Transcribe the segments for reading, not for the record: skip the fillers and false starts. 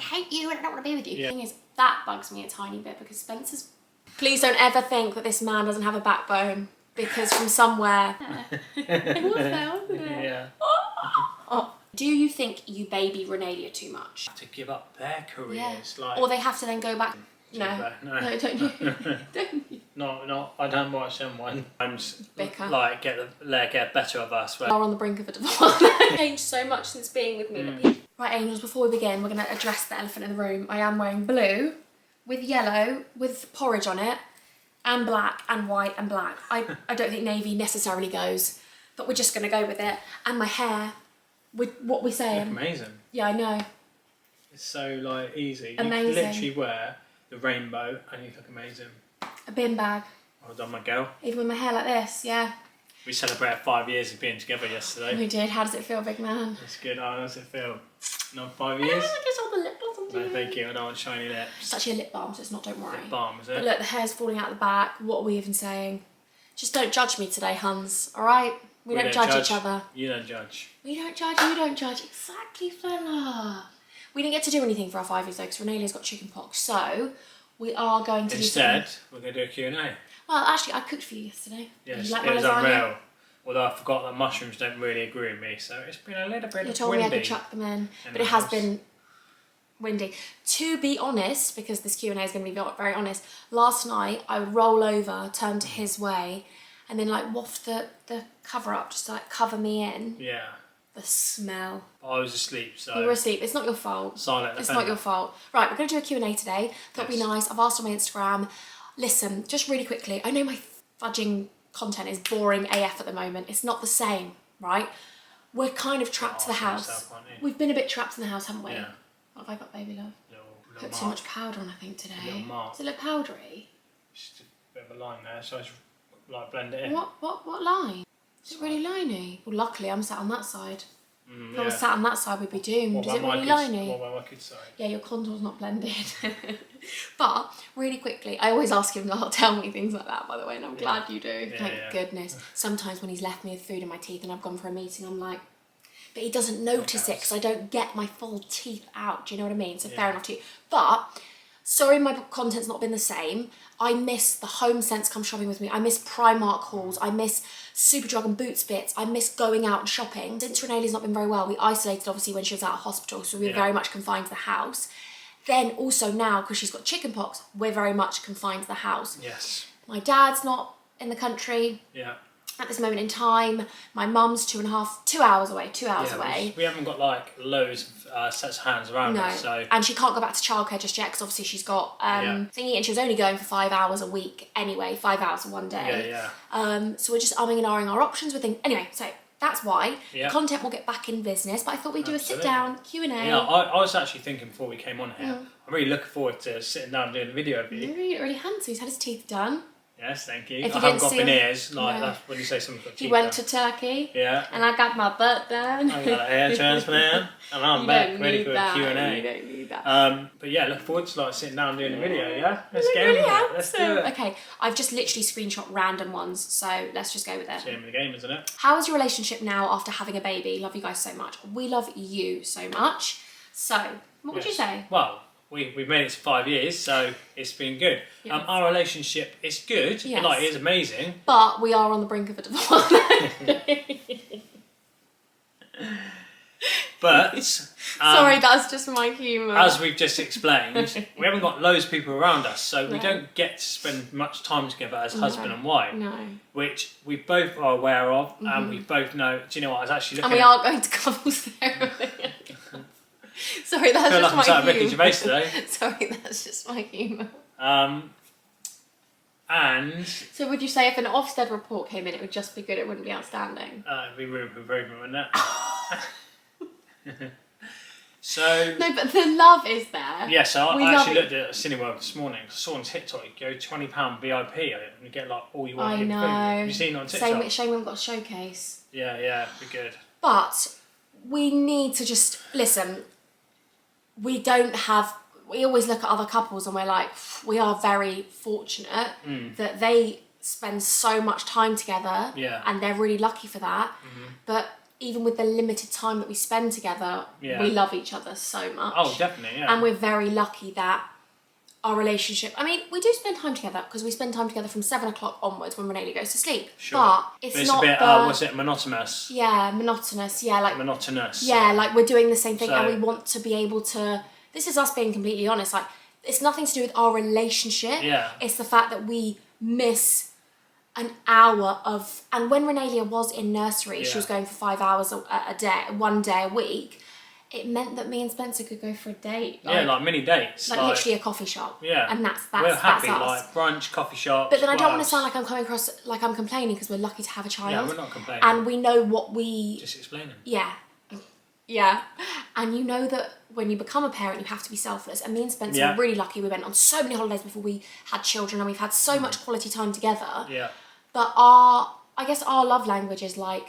hate you and I don't want to be with you. The thing is, that bugs me a tiny bit because Spencer's... Please don't ever think that this man doesn't have a backbone because from somewhere... It was there, wasn't it? Yeah. Oh. Do you think you baby Renalia too much? To give up their careers, like... Or they have to then go back... No, don't you? Don't you? No, I don't watch them one. Bicker. Like, get better of us. We are on the brink of a divorce. Changed so much since being with me. Right, angels, before we begin, we're going to address the elephant in the room. I am wearing blue with yellow with porridge on it and black and white and black. I don't think navy necessarily goes, but we're just going to go with it. And my hair, with what we're saying. Amazing. Yeah, I know. It's so, like, easy. Amazing. You can literally wear the rainbow and you look amazing. A bin bag. Well done, my girl. Even with my hair like this, yeah. We celebrated 5 years of being together yesterday. We did. How does it feel, big man? It's good. How does it feel? Not 5 I years? don't want to get all the lip balm on No, thank you. I don't want shiny lips. It's actually a lip balm, so it's not, don't worry. Lip balm, is it? But look, the hair's falling out the back. What are we even saying? Just don't judge me today, Huns, alright? We don't judge each other. You don't judge. We don't judge, you don't judge. Exactly, fella. We didn't get to do anything for our 5 years though, because Renalia's got chicken pox, so we are going to Instead, we're going to do a Q&A. Well, actually, I cooked for you yesterday. Yes, you like it was my lasagna? unreal. Although I forgot that mushrooms don't really agree with me, so it's been a little bit You told me I windy. could chuck them in, but the it has house. been windy. To be honest, because this Q&A is going to be very honest, last night I would roll over, turn to his way, and then like waft the cover up just to like cover me in. Yeah. The smell. I was asleep, so... You were asleep. It's not your fault. Silent It's offender. not your fault. Right, we're going to do a Q&A today. Thought it'd be nice. I've asked on my Instagram. Listen, just really quickly. I know my fudging content is boring AF at the moment. It's not the same, right? We're kind of trapped to the house. yourself, aren't you? We've been a bit trapped in the house, haven't we? Yeah. What have I got, baby love? Little Put too much powder on, I think, today. Little mark. Is it a little powdery? Just a bit of a line there, so I just like blend it in. What line? Is it really liney? Well, luckily I'm sat on that side. If I was yeah. sat on that side, we'd be doomed. What Is it about really my kids? liney? What about my kids' side? Yeah, your contour's not blended. But really quickly, I always ask him to tell me things like that, by the way, and I'm glad you do. Thank goodness. Sometimes when he's left me with food in my teeth and I've gone for a meeting, I'm like, but he doesn't notice it because I don't get my full teeth out. Do you know what I mean? So fair enough to you. But sorry, my content's not been the same. I miss the Home Sense come shopping with me. I miss Primark hauls. I miss Superdrug and Boots bits. I miss going out and shopping. Since Renalia's not been very well, we isolated obviously when she was out of hospital, so we were very much confined to the house. Then also now, because she's got chicken pox, we're very much confined to the house. Yes. My dad's not in the country Yeah. at this moment in time. My mum's 2 hours away. We haven't got like loads of sets of hands around No, us, so... and she can't go back to childcare just yet because obviously she's got thingy, and she was only going for 5 hours a week anyway, 5 hours in one day. Yeah. So we're just umming and ahhing our options with things. Anyway, so that's why Yeah. content will get back in business. But I thought we'd do a sit down Q&A. Yeah, I was actually thinking before we came on here, I'm really looking forward to sitting down and doing a video of you. You're really handsome. He's had his teeth done. Yes, thank you. If I you haven't didn't got see him- veneers, like No. that's when you say someone's got teeth He went done. to Turkey. Yeah. And I got my butt done. I got a hair transplant, and I'm back ready for a You Q&A. don't need that. But yeah, look forward to like sitting down and doing a video, yeah? Let's You're get really in with it. Let's do handsome. it. Okay, I've just literally screenshot random ones, so let's just go with it. Shame of the game, isn't it? How is your relationship now after having a baby? Love you guys so much. We love you so much. So, what would you say? Well, we've made it to 5 years, so it's been good. Yes. Our relationship is good. Yes. Like, it is amazing. But we are on the brink of a divorce. But Sorry, that's just my humour. as we've just explained, we haven't got loads of people around us, so we don't get to spend much time together as husband and wife. No. Which we both are aware of, and we both know. Do you know what? I was actually And looking we are going to couples therapy. Sorry, that's I feel just like I'm sat my at Ricky humour. Gervais today. Sorry, that's just my humour. And So would you say if an Ofsted report came in, it would just be good, it wouldn't be outstanding? it'd be room for improvement, wouldn't it? So No, but the love is there. yeah, so We I love actually it. looked at Cineworld this morning. I saw on TikTok you go £20 VIP and you get like all you want I in food. know. Have you seen it on TikTok? Shame we haven't got a showcase. Yeah, be good. But we need to just listen. We always look at other couples and we're like, we are very fortunate that they spend so much time together Yeah. and they're really lucky for that. But even with the limited time that we spend together, we love each other so much. Oh, definitely, yeah. And we're very lucky that our relationship, I mean, we do spend time together because we spend time together from 7 o'clock onwards when Renee goes to sleep. Sure. But it's not a bit, was it monotonous? Yeah, monotonous. Yeah, like... Monotonous. Yeah, like we're doing the same thing and we want to be able to... This is us being completely honest. Like, it's nothing to do with our relationship. Yeah. It's the fact that we miss an hour of... And when Renelia was in nursery, she was going for 5 hours a day, 1 day a week. It meant that me and Spencer could go for a date. Like mini dates. Like literally a coffee shop. Yeah. And that's we're happy, that's us. like brunch, coffee shops. But then I don't want to sound like I'm coming across like I'm complaining because we're lucky to have a child. Yeah, we're not complaining. And we know what we... Just explaining. Yeah. Yeah. And you know that when you become a parent, you have to be selfless. And me and Spencer are really lucky. We went on so many holidays before we had children and we've had so much quality time together. Yeah. But I guess our love language is like...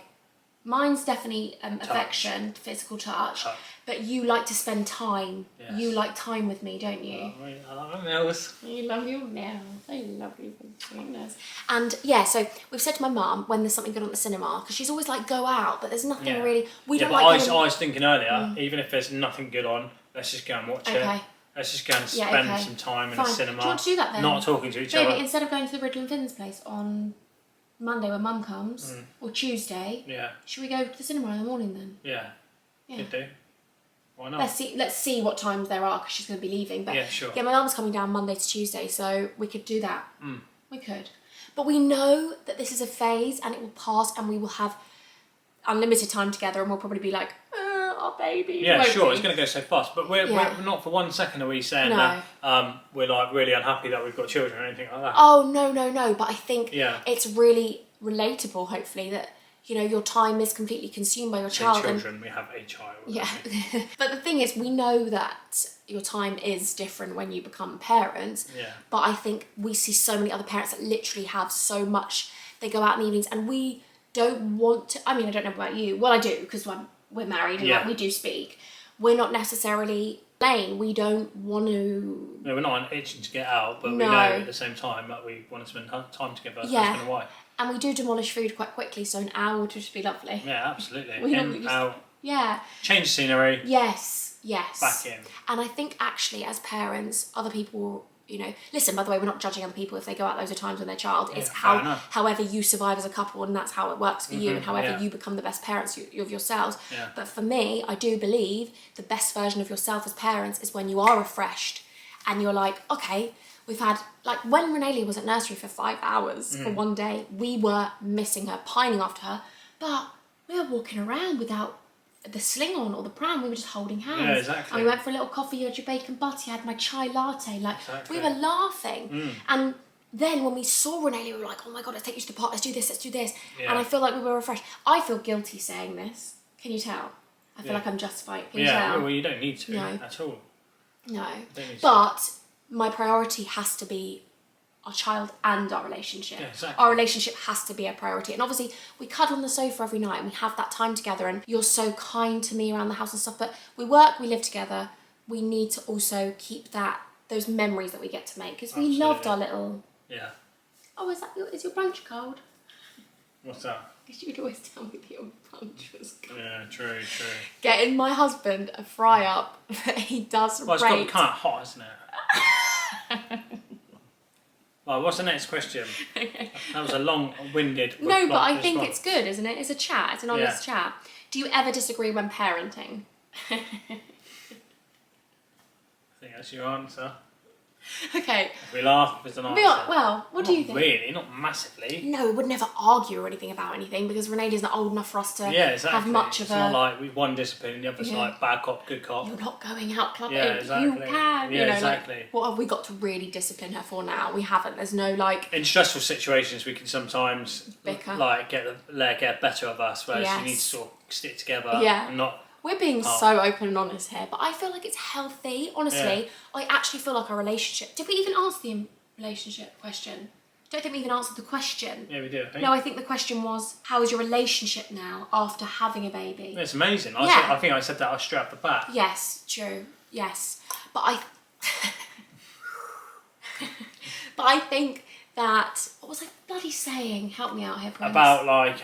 Mine's definitely affection, physical touch. But you like to spend time. Yes. You like time with me, don't you? I love my nails. You love your nails. I love your sweetness. And yeah, so we've said to my mum when there's something good on the cinema, because she's always like, go out, but there's nothing really... We don't like... I was thinking earlier, even if there's nothing good on, let's just go and watch it. Let's just go and spend some time in the cinema. Do you want to do that then? Not talking to each other. Maybe instead of going to the Riddle and Finn's place on Monday when Mum comes, or Tuesday, should we go to the cinema in the morning then? Yeah. Could do. Why not? Let's see what times there are because she's going to be leaving. But sure. Yeah, my mum's coming down Monday to Tuesday, so we could do that. We could. But we know that this is a phase and it will pass and we will have unlimited time together and we'll probably be like, our baby. Yeah, sure, it's going to go so fast. But we're not for 1 second are we saying that we're like really unhappy that we've got children or anything like that. Oh, no. But I think it's really relatable, hopefully, that you know, your time is completely consumed by your child. Children, we have a child. Yeah. But the thing is, we know that your time is different when you become parents. Yeah. But I think we see so many other parents that literally have so much. They go out in the evenings and we don't want to... I mean, I don't know about you. Well, I do, because we're married and like, we do speak. We're not necessarily plain. We don't want to... No, we're not itching to get out, but we know at the same time that we want to spend time together. Yeah. Husband and wife. And we do demolish food quite quickly, so an hour would just be lovely. Yeah, absolutely. Out. Yeah. Change scenery. Yes. Back in. And I think actually as parents, other people, you know, listen, by the way, we're not judging other people if they go out loads of times with their child. It's however you survive as a couple and that's how it works for you and however you become the best parents of yourselves. Yeah. But for me, I do believe the best version of yourself as parents is when you are refreshed and you're like, okay, we've had, like when Renelia was at nursery for 5 hours for 1 day, we were missing her, pining after her, but we were walking around without the sling on or the pram, we were just holding hands. Yeah, exactly. And we went for a little coffee, you had your bacon butty, I had my chai latte, like we were laughing. And then when we saw Renelia, we were like, oh my God, let's take you to the park, let's do this. Yeah. And I feel like we were refreshed. I feel guilty saying this. Can you tell? I feel like I'm justifying. Can you tell? Well, you don't need to at all. No. But my priority has to be our child and our relationship. Yeah, exactly. Our relationship has to be a priority. And obviously we cuddle on the sofa every night and we have that time together and you're so kind to me around the house and stuff, but we work, we live together. We need to also keep those memories that we get to make because we loved our little... Yeah. Oh, is your brunch cold? What's that? Because you'd always tell me that your brunch was cold. Yeah, true. Getting my husband a fry up that he does Well, it's got to be kind of hot, isn't it? Well, what's the next question? That was a long-winded... No, but I think it's good, isn't it? It's a chat. It's an honest chat. Do you ever disagree when parenting? I think that's your answer. Okay. If we laugh, it's an answer. Well, what do you think? Really, not massively. No, we would never argue or anything about anything because Renee's not old enough for us to have much of a... It's not like we've one discipline and the other's like bad cop, good cop. You're not going out clubbing. Yeah, exactly. You can. Yeah, exactly. Like, what have we got to really discipline her for now? We haven't. There's no like... In stressful situations, we can sometimes bicker. Like get better of us, whereas you need to sort of stick together. Yeah. And not... We're being so open and honest here, but I feel like it's healthy. Honestly, I actually feel like our relationship... Did we even answer the relationship question? Don't think we even answered the question. Yeah, we did, I think. No, I think the question was, how is your relationship now after having a baby? It's amazing. I think I said that straight off the bat. Yes, true. Yes. But I think that... What was I bloody saying? Help me out here, Prince. About like...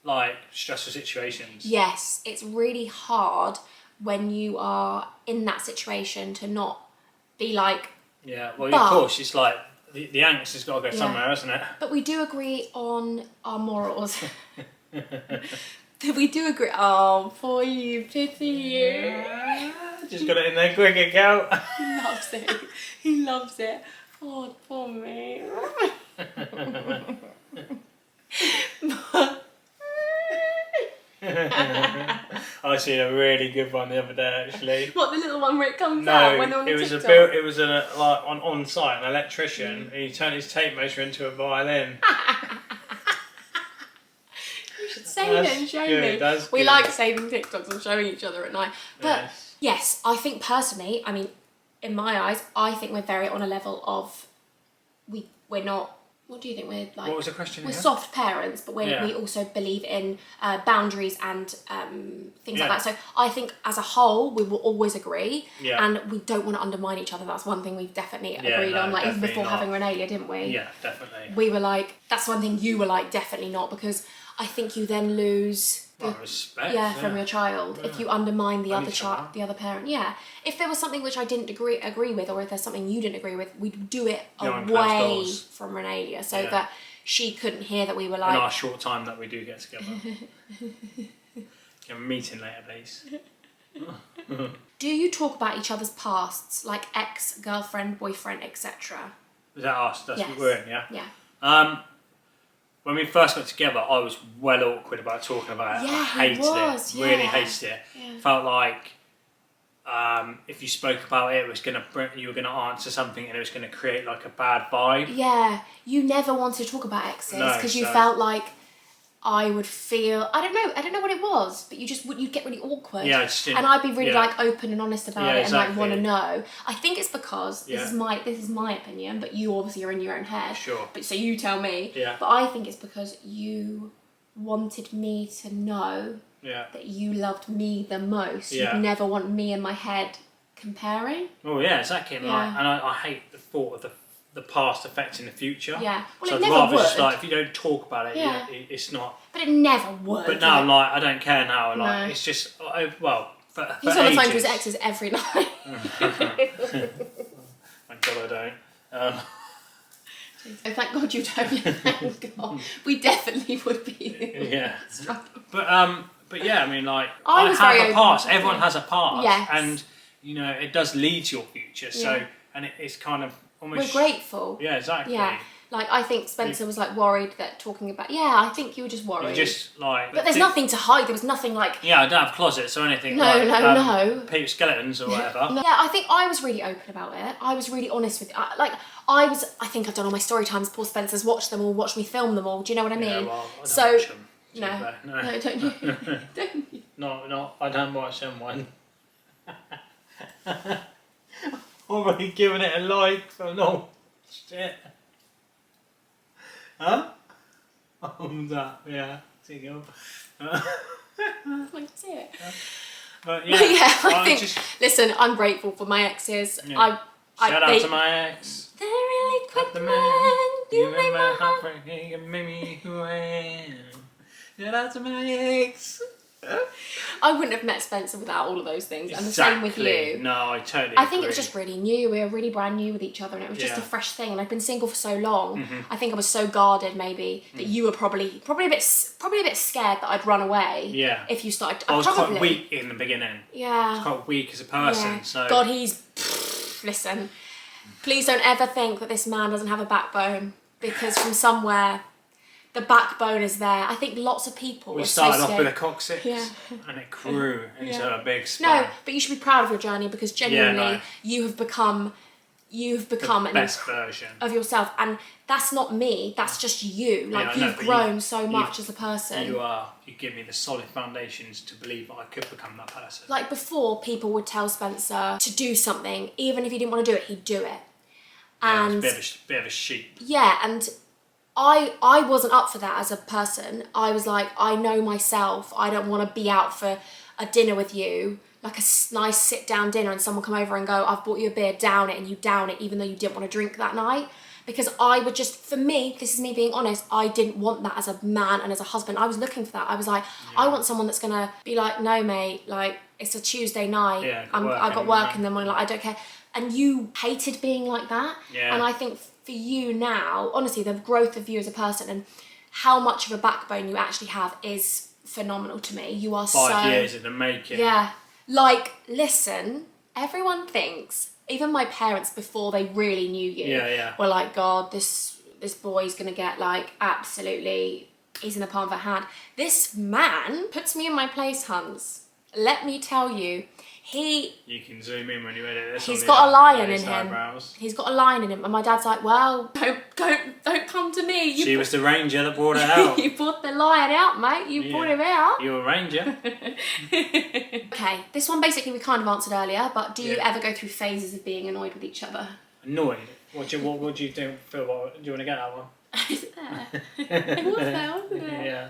like stressful situations. Yes, it's really hard when you are in that situation to not be like. Yeah, well, But- of course, it's like the angst has got to go somewhere, hasn't it? But we do agree on our morals. We do agree. Oh, poor you, pity you. Just got it in there quick, Cal. He loves it. He loves it. Oh, poor me. I seen a really good one the other day, actually. What, the little one where it comes out when they're on the it was TikTok? it was like on site, an electrician, and he turned his tape measure into a violin. You should save it and show me. That's We good. like saving TikToks and showing each other at night. But yes, I think personally, I mean, in my eyes, I think we're very on a level of we're not. What do you think we're like? What was the question? We're again? soft parents, but we also believe in boundaries and things like that. So I think as a whole, we will always agree, and we don't want to undermine each other. That's one thing we've definitely agreed on. Like even before having Renalia, didn't we? Yeah, definitely. We were like, that's one thing you were like, definitely not, because I think you then lose respect. from your child if you undermine the And other each child, other. the other parent. Yeah, if there was something which I didn't agree with, or if there's something you didn't agree with, we'd do it Behind away closed doors. from Renalia so that she couldn't hear that we were like. In our short time that we do get together. Can we meeting later, please? Do you talk about each other's pasts, like ex, girlfriend, boyfriend, etc.? Was that us? That's what we're in, yeah? Yeah. When we first got together, I was well awkward about talking about it. Yeah, I hated was, it. Really yeah. hated it. Yeah. Felt like if you spoke about it, you were gonna answer something, and it was gonna create like a bad vibe. Yeah, you never wanted to talk about exes No, because you so- felt like I would feel, I don't know what it was, but you'd get really awkward. Yeah, I just didn't- and I'd be really yeah. like open and honest about Yeah, it and like exactly. want to know. I think it's because Yeah. this is my opinion, but you obviously are in your own head. Sure. But so you tell me. Yeah. But I think it's because you wanted me to know Yeah. that you loved me the most. Yeah. You'd never want me in my head comparing. Oh yeah, exactly. And, Yeah. I hate the thought of the past affecting the future. Yeah. Well, So it I'd never rather would. just like if you don't talk about it, Yeah. it's not. But it never would. But now I'm like I don't care now. Like No. it's just for He's on the phone to his ages. exes every night. Thank God I don't. Oh, thank God you don't. Thank God. We definitely would be. Yeah. struggling. But yeah, I mean like I I was have very a past. open. Everyone has a past. Yes. And you know it does lead to your future. So Yeah. and it's kind of We're almost. grateful. Yeah, exactly. Yeah. Like, I think Spencer was like worried that talking about. Yeah, I think you were just worried. You just like. But there's nothing to hide. There was nothing like. Yeah, I don't have closets or anything. No, like, no. Peep skeletons or whatever. No. Yeah, I think I was really open about it. I was really honest with. I think I've done all my story times. Paul Spencer's watched them all, watched me film them all. Do you know what I mean? Yeah, well, I don't So- watch them. to be No. fair. No, don't you? Don't you? No, I don't watch them one. Already giving it a like for no shit. Huh? Oh, that, yeah. There you go. Like, that's it. But Yeah, yeah, I think. just Listen, I'm grateful for my exes. Yeah. shout out they, to my ex. They're really quick The man. man, You make my heart. breaking, you made me who I am. Shout out to my ex. I wouldn't have met Spencer without all of those things, and the same with you. No, I totally. I think it was agree. just really new. We were really brand new with each other, and it was just a Yeah. Mm-hmm. fresh thing. And I'd been single for so long. I think I was so guarded, maybe that you were probably a bit scared that I'd run away. Yeah. If you started, I was probably. quite weak in the beginning. Yeah. Quite weak as a person. Yeah. So God, listen. Please don't ever think that this man doesn't have a backbone, because from somewhere, the backbone is there. I think lots of people. we are started so off scared. with a coccyx, Yeah. and it grew into Yeah. a big spine. No, but you should be proud of your journey, because genuinely no. you've become the an best version. of yourself, and that's not me, that's just you. Like, I know, you've but grown so you've- much as a person. You give me the solid foundations to believe that I could become that person. Like, before, people would tell Spencer to do something, even if he didn't want to do it, he'd do it. Yeah, And it's a bit of a sheep. yeah, and I wasn't up for that as a person. I was like, I know myself. I don't want to be out for a dinner with you, like a nice sit down dinner, and someone come over and go, I've bought you a beer, down it, and you down it even though you didn't want to drink that night. Because I would just, for me, this is me being honest, I didn't want that as a man and as a husband. I was looking for that. I was like, I want someone that's going to be like, no, mate, like, it's a Tuesday night. Yeah, I got work in the morning, like, I don't care. And you hated being like that. Yeah. And I think for you now, honestly, the growth of you as a person and how much of a backbone you actually have is phenomenal to me. You are 5 years in the making. Yeah. Like, listen, everyone thinks, even my parents before they really knew you, were like, God, this boy's gonna get like absolutely, he's in the palm of a hand. This man puts me in my place, Hans. Let me tell you, you can zoom in when you edit this. He's got a lion in him. Eyebrows. He's got a lion in him, and my dad's like, "Well, don't come to me. She was the ranger that brought it out. You brought the lion out, mate. You brought him out. You're a ranger." Okay, this one basically we kind of answered earlier, but do you ever go through phases of being annoyed with each other? Annoyed? What do you do? Feel? What, do you want to get that one? Is it there? It was there, wasn't it? Yeah.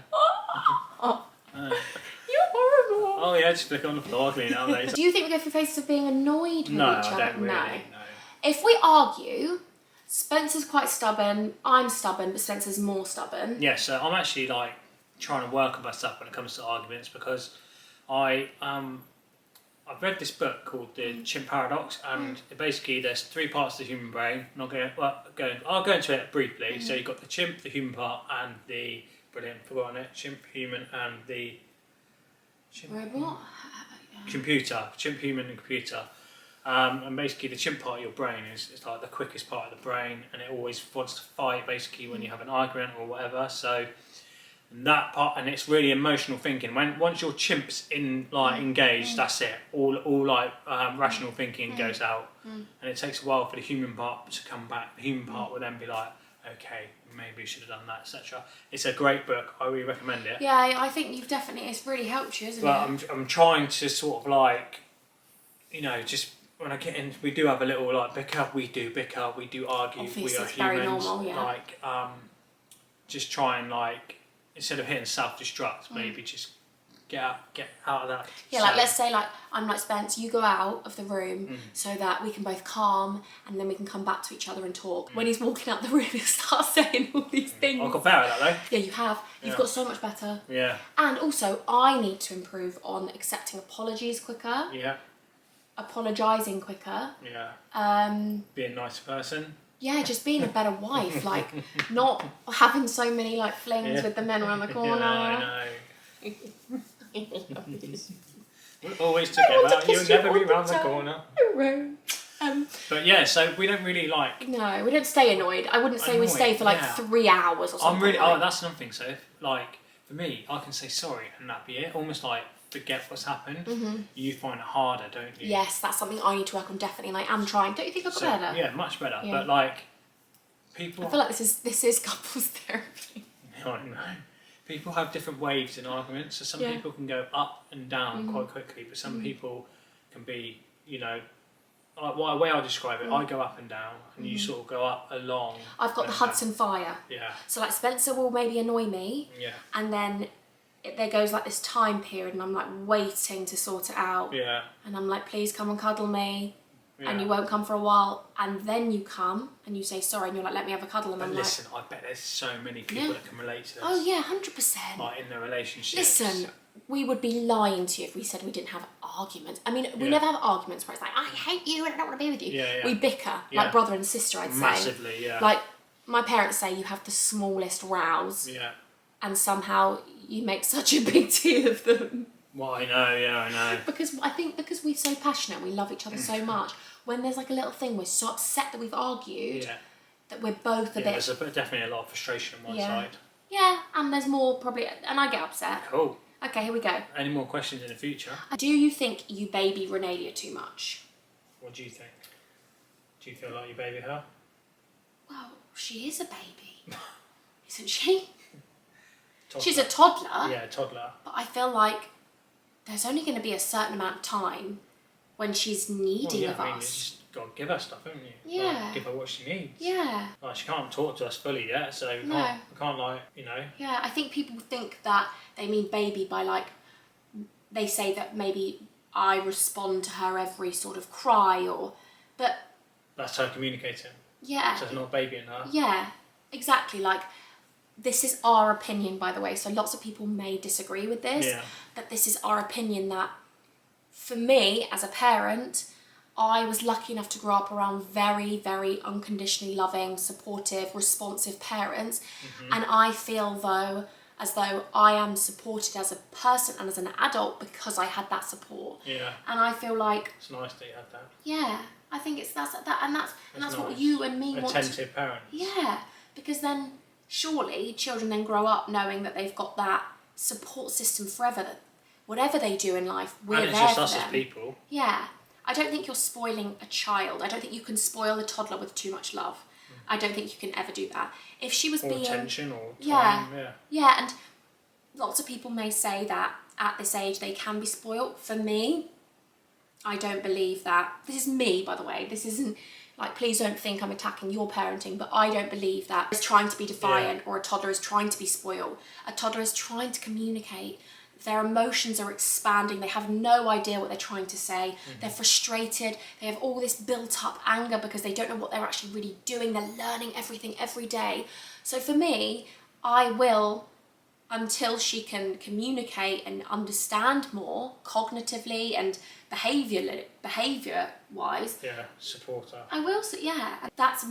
You're horrible. Oh yeah, just flick on the floor, clean it up later. Do you think we go through phases of being annoyed with each other? No, I don't really. No. If we argue, Spencer's quite stubborn, I'm stubborn, but Spencer's more stubborn. Yeah, so I'm actually like trying to work on myself when it comes to arguments because I've read this book called The Chimp Paradox, and basically there's 3 parts of the human brain. I'll go into it briefly. So you've got the chimp, the human part, and the forgotten it. Chimp, human, and the Robot? Computer. Chimp, human, and computer. And basically the chimp part of your brain is like the quickest part of the brain, and it always wants to fight basically when you have an argument or whatever. So that part, and it's really emotional thinking. Once your chimp's engaged, that's it. All rational thinking goes out, and it takes a while for the human part to come back. The human part will then be like, okay, maybe you should have done that, etc. It's a great book. I really recommend it. Yeah, I think it's really helped you, isn't it? But I'm trying to sort of like, just when I get in, we do have a little bicker. We do argue. Obviously, we are it's humans. very normal, yeah. Just try and instead of hitting self-destruct, maybe just get out of that. Yeah, let's say I'm like, Spence, you go out of the room so that we can both calm and then we can come back to each other and talk. When he's walking out the room, he'll start saying all these things. I've got better at that though. Yeah, you have. You've got so much better. Yeah. And also, I need to improve on accepting apologies quicker. Yeah. Apologising quicker. Yeah. Being a nice person. Yeah, just being a better wife, not having so many flings with the men around the corner. Yeah, I know. We're always together. You'll never be round the corner. But yeah, so we don't really No, we don't stay annoyed. I wouldn't say we stay for 3 hours or something. That's something. So for me, I can say sorry and that'd be it. Almost forget what's happened. You find it harder, don't you? Yes, that's something I need to work on definitely. I'm trying. Don't you think I've got better? Yeah, much better. Yeah. But people. I feel like this is couples therapy. I know. People have different waves in arguments. So some people can go up and down quite quickly, but some people can be, the way I describe it, I go up and down, and you sort of go up along. I've got the Hudson fire. Yeah. So Spencer will maybe annoy me. Yeah. And then there goes this time period, and I'm waiting to sort it out. Yeah. And I'm like, please come and cuddle me. Yeah. And you won't come for a while, and then you come and you say sorry, and you're like, let me have a cuddle, and I'm listen, I bet there's so many people that can relate to this. Oh yeah, 100%. In their relationships. Listen, we would be lying to you if we said we didn't have arguments. I mean, we never have arguments where it's I hate you and I don't want to be with you. Yeah. We bicker like brother and sister, I'd say. Massively, yeah. My parents say you have the smallest rows. Yeah. And somehow you make such a big deal of them. Well, I know, I know. Because we're so passionate, we love each other so much. When there's a little thing, we're so upset that we've argued that we're both a bit. There's definitely a lot of frustration on my side. Yeah, and there's more probably, and I get upset. Cool. Okay, here we go. Any more questions in the future? Do you think you baby Renalia too much? What do you think? Do you feel like you baby her? Well, she is a baby, isn't she? Toddler. She's a toddler. Yeah, toddler. But I feel like there's only going to be a certain amount of time when she's needing of us. You just got to give her stuff, haven't you? Yeah. Give her what she needs. Yeah. She can't talk to us fully yet, so we can't Yeah, I think people think that they mean baby by they say that maybe I respond to her every sort of cry but... That's her communicating. Yeah. So it's not babying her. Yeah, exactly. Like, this is our opinion, by the way. So lots of people may disagree with this, Yeah. but this is our opinion that, for me, as a parent, I was lucky enough to grow up around very, very unconditionally loving, supportive, responsive parents. And I feel as though I am supported as a person and as an adult because I had that support. Yeah. And I feel like, It's nice that you had that. yeah, I think that's It's what nice. you and me want. Attentive parents. Yeah, because then surely children then grow up knowing that they've got that support system forever, that whatever they do in life, we're And it's there just for us them. as people. Yeah. I don't think you're spoiling a child. I don't think you can spoil a toddler with too much love. I don't think you can ever do that. If she was Or being... attention or time. Yeah. Yeah, and lots of people may say that at this age they can be spoilt. For me, I don't believe that. This is me, by the way. This isn't... Like, please don't think I'm attacking your parenting, but I don't believe that it's trying to be defiant or a toddler is trying to be spoiled. A toddler is trying to communicate. Their emotions are expanding. They have no idea what they're trying to say. They're frustrated. They have all this built up anger because they don't know what they're actually really doing. They're learning everything every day. So for me, I will, until she can communicate and understand more cognitively and behaviour-wise, Yeah, support her. I will, that's, That's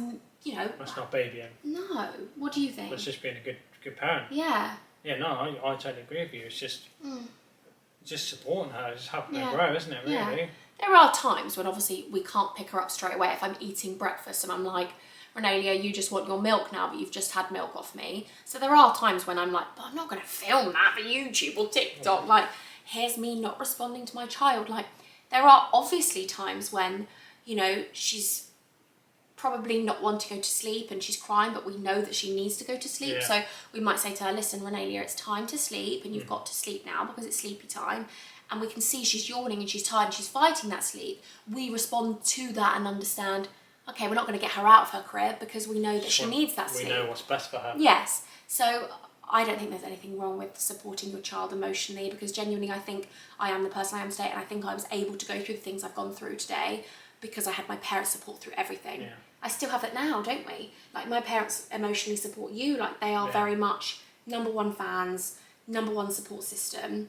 not babying. no. What do you think? That's just being a good parent. Yeah. Yeah, no, I totally agree with you. It's just supporting her, just helping her Yeah. grow, isn't it, really? Yeah. There are times when obviously we can't pick her up straight away. If I'm eating breakfast and I'm like, Renalia, you just want your milk now, but you've just had milk off me. So there are times when I'm like, but I'm not going to film that for YouTube or TikTok. Like, here's me not responding to my child. Like, there are obviously times when, she's probably not want to go to sleep and she's crying, but we know that she needs to go to sleep. Yeah. So we might say to her, listen, Renalia, it's time to sleep and you've got to sleep now because it's sleepy time. And we can see she's yawning and she's tired and she's fighting that sleep. We respond to that and understand, okay, we're not going to get her out of her crib because we know that she needs that sleep. We know what's best for her. Yes. So I don't think there's anything wrong with supporting your child emotionally, because genuinely I think I am the person I am today, and I think I was able to go through the things I've gone through today because I had my parents' support through everything. Yeah. I still have that now, don't we? Like, my parents emotionally support you. Like, they are very much #1 fans, #1 support system.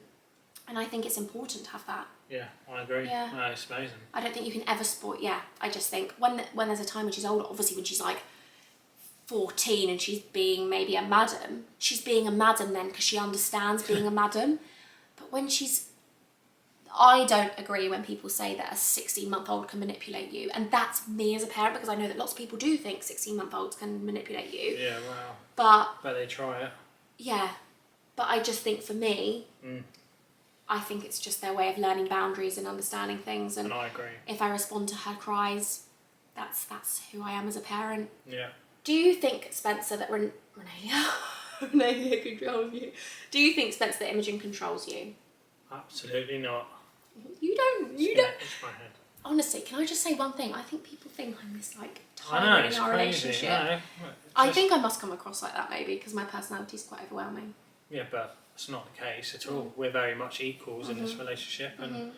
And I think it's important to have that. Yeah, I agree. Yeah. No, it's amazing. I don't think you can ever spoil... Yeah, I just think when there's a time when she's older, obviously when she's like 14 and she's being maybe a madam, she's being a madam then because she understands being a madam. But when she's... I don't agree when people say that a 16-month-old can manipulate you. And that's me as a parent, because I know that lots of people do think 16-month-olds can manipulate you. Yeah, wow. But they try it. yeah, but I just think for me, I think it's just their way of learning boundaries and understanding things. And I agree. if I respond to her cries, that's who I am as a parent. Yeah. Do you think, Spencer, that Renalia controls you? Do you think, Spencer, that Imogen controls you? Absolutely not. You don't. It's my head. Honestly, can I just say one thing? I think people think I'm this like I know, tyrant it's in our crazy. relationship. No, I think I must come across like that maybe because my personality is quite overwhelming. Yeah, but it's not the case at all. We're very much equals in this relationship, and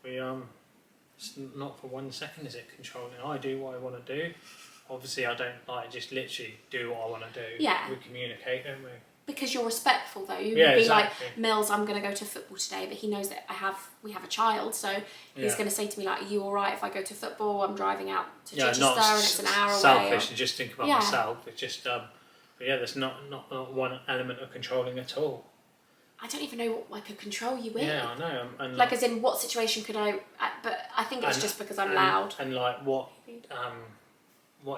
we it's not for 1 second is it controlling. I do what I want to do. Obviously, I don't like just literally do what I want to do. Yeah. We communicate, don't we? Because you're respectful though. You Yeah, would be exactly. like, Mills, I'm going to go to football today, but he knows that we have a child, so he's going to say to me like, are you alright if I go to football? I'm driving out to Chichester and it's an hour away. Selfish and just think about Yeah. myself. It's just but yeah, there's not one element of controlling at all. I don't even know what I could control you with. Yeah, I know. And like, as in, what situation could I... But I think it's just because I'm loud. And like what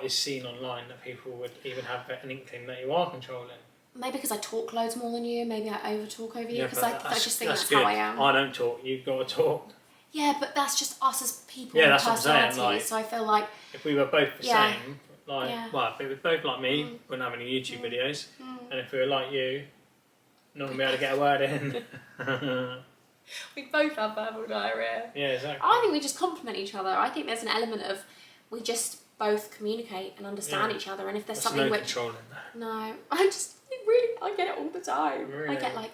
is seen online that people would even have an inkling that you are controlling. Maybe because I talk loads more than you. Maybe I over-talk over you. Yeah, Because but I just think that's good. how I am. I don't talk. You've got to talk. Yeah, but that's just us as people Yeah, and that's what I'm saying, personalities. like, So I feel like... If we were both the same, Yeah. well, if it was both like me, we wouldn't have any YouTube videos. And if we were like you, no one would be able to get a word in. We both have verbal diarrhea. Yeah, exactly. I think we just complement each other. I think there's an element of we just both communicate and understand each other. And if there's There's something no which... controlling that. No, I get it all the time. Really? I get like,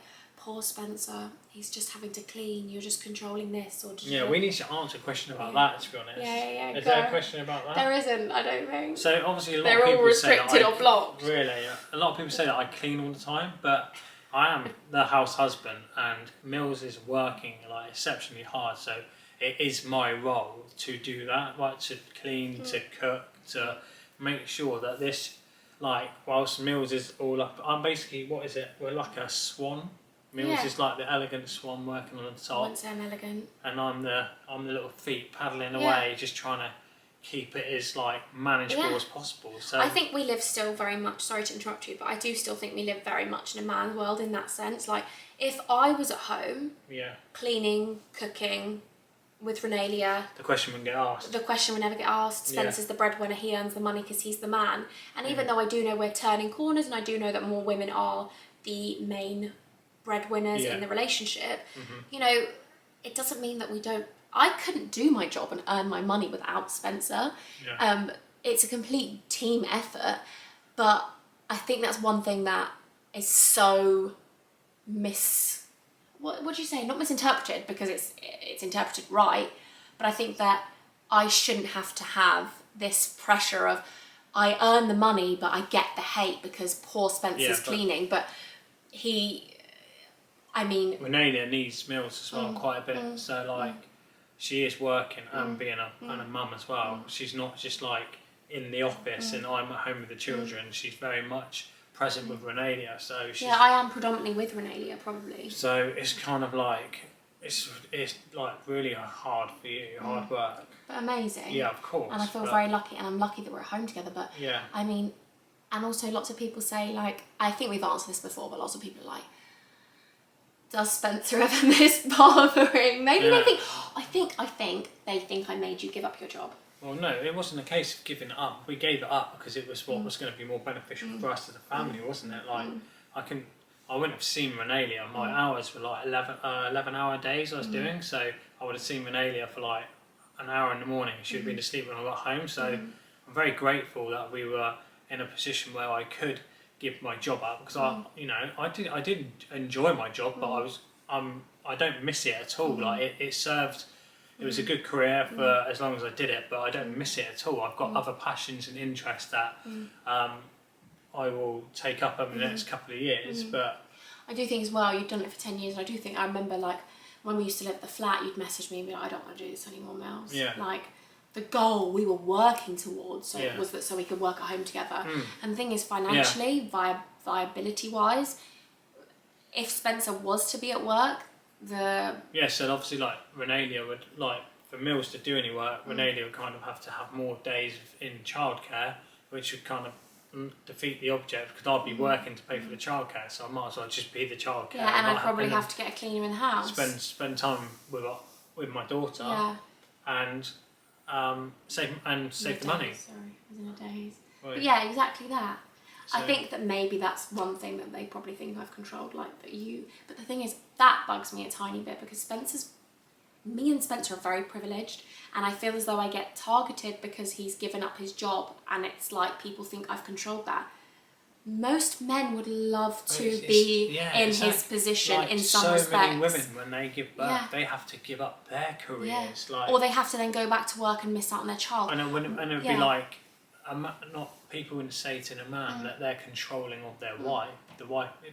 poor Spencer, he's just having to clean, you're just controlling this, or just... Yeah, we need to answer a question about that, to be honest. Yeah, Is there a question about that? There isn't, I don't think. So obviously a lot They're of people all say that restricted or blocked. Really, a lot of people say that I clean all the time, but I am the house husband, and Mills is working like exceptionally hard, so it is my role to do that, like to clean, to cook, to make sure that this, like, whilst Mills is all up, I'm basically, what is it? We're like a swan. Mills is like the elegant swan working on the top. I wouldn't say I'm elegant. And I'm the little feet paddling away, just trying to keep it as like manageable as possible. So I think we live still very much, sorry to interrupt you, but I do still think we live very much in a man's world in that sense. Like, if I was at home, cleaning, cooking, with Renalia, the question wouldn't get asked. The question would never get asked. Spencer's the breadwinner, he earns the money because he's the man. And even though I do know we're turning corners, and I do know that more women are the main breadwinners in the relationship, you know, it doesn't mean that we don't... I couldn't do my job and earn my money without Spencer. It's a complete team effort, but I think that's one thing that is so what do you say? Not misinterpreted, because it's interpreted right, but I think that I shouldn't have to have this pressure of I earn the money but I get the hate because poor Spencer's cleaning. But Renalia needs Mills as well quite a bit. So like she is working and being a mum as well. She's not just like in the office and I'm at home with the children. She's very much present with Renalia, so she's... Yeah, I am predominantly with Renalia, probably. So it's kind of like, it's like really hard for you, hard work. But amazing. Yeah, of course. And I feel very lucky, and I'm lucky that we're at home together, but yeah. I mean, and also lots of people say, like, I think we've answered this before, but lots of people are like, does Spencer ever miss barbering? Maybe they think, I think they think I made you give up your job. Well, no, it wasn't a case of giving it up. We gave it up because it was what was going to be more beneficial for us as a family, wasn't it? Like, I wouldn't have seen Renalia. My hours were like 11-hour days I was doing, so I would have seen Renalia for like an hour in the morning. She would have been asleep when I got home, so I'm very grateful that we were in a position where I could give my job up, because I did enjoy my job, but I don't miss it at all. Like it served. It was a good career for as long as I did it, but I don't miss it at all. I've got other passions and interests that I will take up over the next couple of years. But I do think as well, you've done it for 10 years, and I do think, I remember like when we used to live at the flat, you'd message me and be like, I don't want to do this anymore, Mels. Yeah. Like, the goal we were working towards was that so we could work at home together. And the thing is, financially, viability wise, if Spencer was to be at work, so obviously like Renalia would, like for Mills to do any work, Renalia would kind of have to have more days in childcare, which would kind of defeat the object, because I'd be working to pay for the childcare, so I might as well just be the childcare. Yeah, and I'd probably have to get a cleaner in the house. Spend time with my daughter, and save the money. Sorry, within a days. Right. But yeah, exactly that. So, I think that maybe that's one thing that they probably think I've controlled, like that you... But the thing is, that bugs me a tiny bit, because me and Spencer are very privileged, and I feel as though I get targeted because he's given up his job, and it's like people think I've controlled that. Most men would love to be in his position, like in some respects. So many women, when they give birth, they have to give up their careers. Like, or they have to then go back to work and miss out on their child. And it would be like... people wouldn't say to the man that they're controlling of their wife.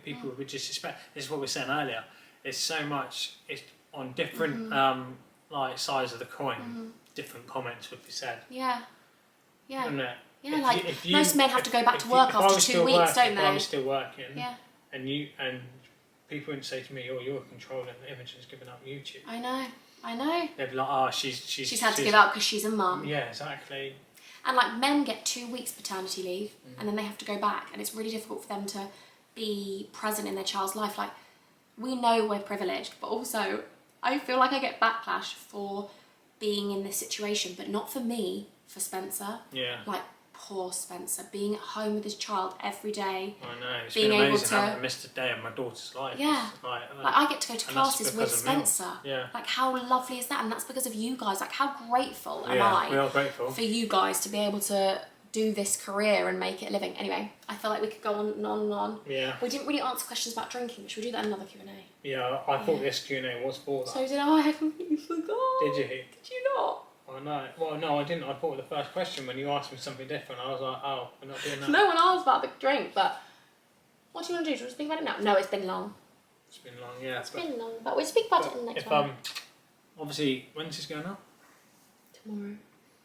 People would just suspect. This is what we were saying earlier. It's so much. It's on different like sides of the coin. Different comments would be said. Yeah. Isn't it? Yeah, most men have to go back to work after 2 weeks, don't they? If I was still working, and people wouldn't say to me, "Oh, you're controlling Imogen's giving up YouTube." I know. They'd be like, "Oh, she's had to give up because she's a mum." Yeah, exactly. And like, men get 2 weeks paternity leave and then they have to go back, and it's really difficult for them to be present in their child's life. Like, we know we're privileged, but also I feel like I get backlash for being in this situation, but not for me, for Spencer. Yeah. Like, poor Spencer, being at home with his child every day. I know, it's being been amazing. able to... I haven't missed a day of my daughter's life. Yeah. Like I get to go to classes with Spencer. Yeah. Like, how lovely is that? And that's because of you guys. Like, how grateful am I? We are grateful for you guys to be able to do this career and make it a living. Anyway, I feel like we could go on and on and on. Yeah. We didn't really answer questions about drinking. Should we do that in another Q&A? Yeah, I thought this Q&A was for that. So did I. I completely forgot. Did you? Did you not? Oh no. Well, no, I didn't. I thought the first question when you asked me something different, I was like, oh, we're not doing that. No one asked about the drink, but what do you want to do? Do you want to speak about it now? No, it's been long. It's been long, yeah. It's been long, but we'll speak about it in the next one. Obviously, when's this going up? Tomorrow.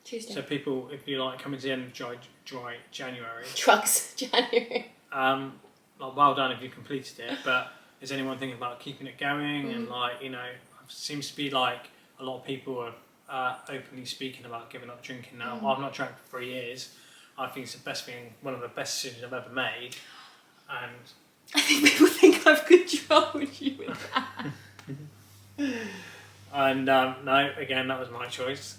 Tuesday. So people, if you like, coming to the end of dry January. Drugs, January. Like, well done if you completed it, but is anyone thinking about keeping it going? And like, you know, it seems to be like a lot of people are openly speaking about giving up drinking now. I've not drank for 3 years. I think it's the best thing, one of the best decisions I've ever made. And I think people think I've controlled you with that. and no, again, that was my choice.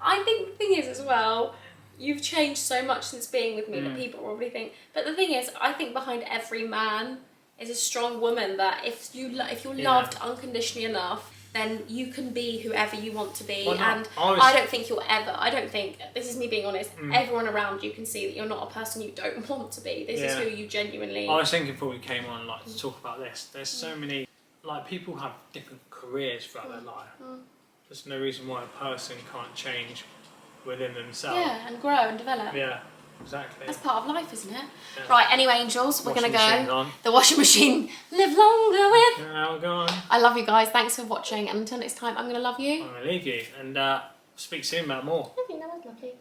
I think the thing is as well, you've changed so much since being with me that people probably think. But the thing is, I think behind every man is a strong woman that if you're loved unconditionally enough, then you can be whoever you want to be. Well, no, and I don't think you'll ever. I don't think, this is me being honest. Everyone around you can see that you're not a person you don't want to be. This is who you genuinely. I was thinking before we came on, like, to talk about this. There's so many, like, people have different careers throughout their life. There's no reason why a person can't change within themselves. Yeah, and grow and develop. Yeah, exactly. That's part of life, isn't it? Yeah. Right, anyway, angels, we're going to Washing go. on. The washing machine. Live longer with. Now go on. I love you guys. Thanks for watching. And until next time, I'm going to love you. I'm going to leave you and speak soon about more. Love you, that was lovely.